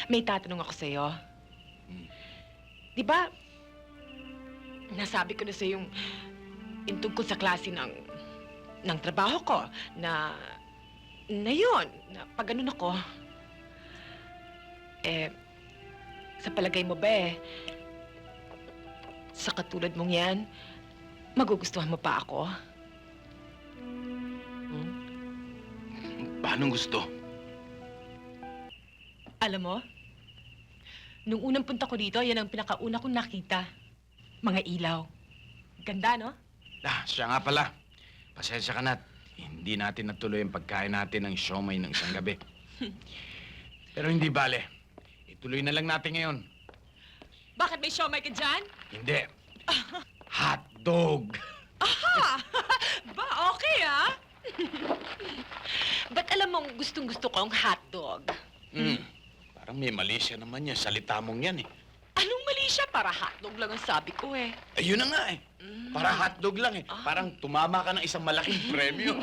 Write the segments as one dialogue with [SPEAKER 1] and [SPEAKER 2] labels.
[SPEAKER 1] May tatanong ako sa'yo. Di ba, nasabi ko na sa'yo yung tungkol sa klase ng trabaho ko na yun, na pag ganun ako. Sa palagay mo ba sa katulad mong yan, magugustuhan mo pa ako?
[SPEAKER 2] Paano gusto?
[SPEAKER 1] Alam mo, nung unang punta ko dito, yan ang pinakauna kong nakita. Mga ilaw. Ganda, no?
[SPEAKER 2] Siya nga pala. Pasensya ka na. Hindi natin natuloy ang pagkain natin ng siomay ng isang gabi. Pero hindi bale. Ituloy na lang natin ngayon.
[SPEAKER 1] Bakit may siomay ka dyan?
[SPEAKER 2] Hindi. Hotdog!
[SPEAKER 1] Aha! Ba, okay, ha? Ba't alam mong gustong-gusto ko ang hotdog?
[SPEAKER 2] Parang may mali siya naman yan. Salita mong yan eh.
[SPEAKER 1] Anong mali siya? Para hotdog lang ang sabi ko eh.
[SPEAKER 2] Ayun na nga eh. Para hotdog lang eh. Parang tumama ka ng isang malaking premyo.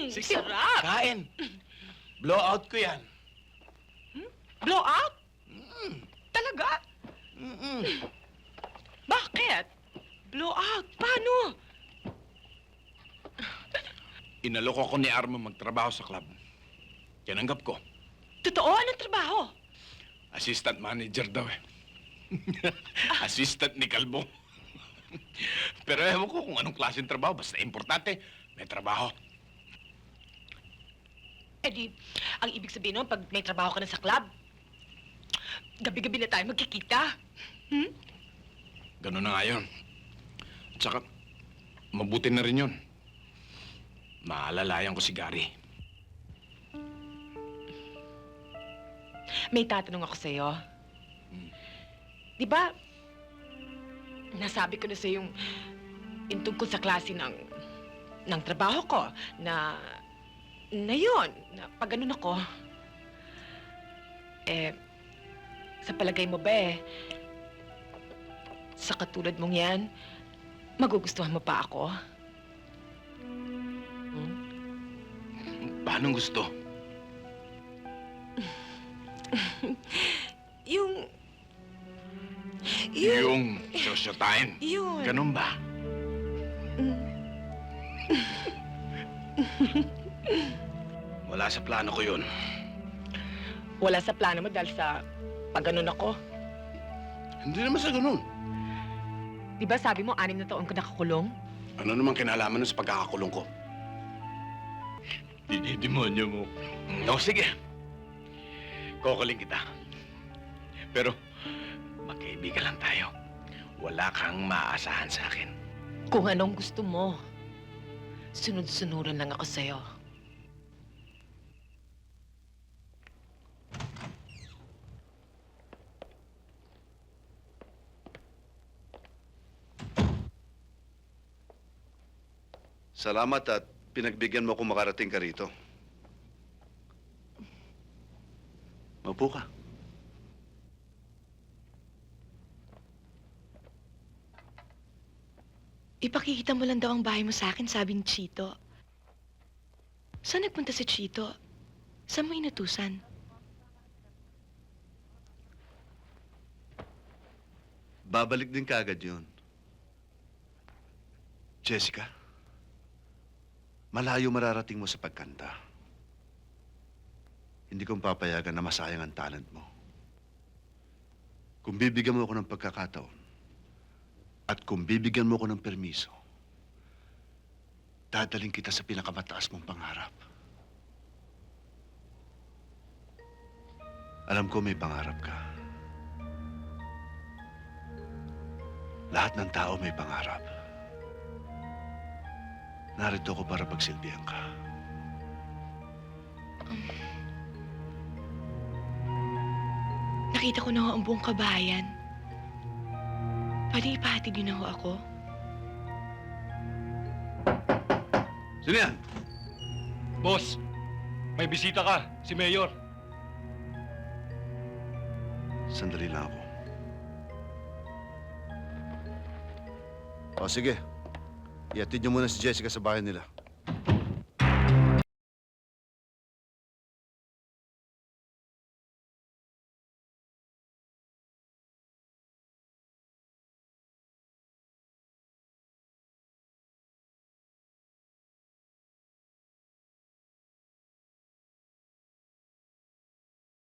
[SPEAKER 2] Sige,
[SPEAKER 1] sarap!
[SPEAKER 2] kain. Blowout ko yan.
[SPEAKER 1] Blow out? Talaga? Bakit? Blow out? Paano?
[SPEAKER 2] Inalok ako ni Armo magtrabaho sa club. Tinanggap ko.
[SPEAKER 1] Totoo? Anong trabaho?
[SPEAKER 2] Assistant manager daw eh. Assistant ni Kalbo. Pero ewan ko kung anong klaseng trabaho. Basta importante, may trabaho.
[SPEAKER 1] Eh di, ang ibig sabihin nun, pag may trabaho ka na sa club, gabi-gabi na tayo magkikita.
[SPEAKER 2] Ganun na nga yun. At saka, mabuti na rin yun. Maalalayan ko si Gary.
[SPEAKER 1] May tatanong ako sa'yo. Di ba, nasabi ko na sa'yo yung tungkol sa klase ng trabaho ko na yun, na pag ganun ako. Sa palagay mo ba sa katulad mong yan, magugustuhan mo pa ako?
[SPEAKER 2] Paano gusto?
[SPEAKER 1] Yung
[SPEAKER 2] Yung sosyotahin.
[SPEAKER 1] Yun.
[SPEAKER 2] Ganun ba? Wala sa plano ko yun.
[SPEAKER 1] Wala sa plano mo dahil sa pag ganun ako.
[SPEAKER 2] Hindi naman sa ganun.
[SPEAKER 1] Di ba sabi mo, 6 na taon ko nakakulong?
[SPEAKER 2] Ano naman kinalaman nun sa pagkakakulong ko? Dinidemonyo mo. No, sige. Kokoling kita. Pero, magkaibigan lang tayo. Wala kang maaasahan sa akin.
[SPEAKER 1] Kung anong gusto mo, sunod-sunuran lang ako sa'yo.
[SPEAKER 3] Salamat at pinagbigyan mo akong makarating ka rito. Maupo ka.
[SPEAKER 4] Ipakikita mo lang daw ang bahay mo sa akin, sabi ni Chito. Saan nagpunta si Chito? Saan mo inutusan?
[SPEAKER 3] Babalik din kaagad yun. Jessica, malayo mararating mo sa pagkanta. Hindi kong papayagan na masayang ang talent mo. Kung bibigyan mo ako ng pagkakataon, at kung bibigyan mo ako ng permiso, dadaling kita sa pinakamataas mong pangarap. Alam ko may pangarap ka. Lahat ng tao may pangarap. Narito ko para pagsilbihan ka.
[SPEAKER 4] Nakita ko na ho ang buong kabayan. Pwede ipahatid niyo na ho ako?
[SPEAKER 3] Sino yan?
[SPEAKER 5] Boss, may bisita ka, si Mayor.
[SPEAKER 3] Sandali lang ako. O sige, iatid niyo muna si Jessica sa bahay nila.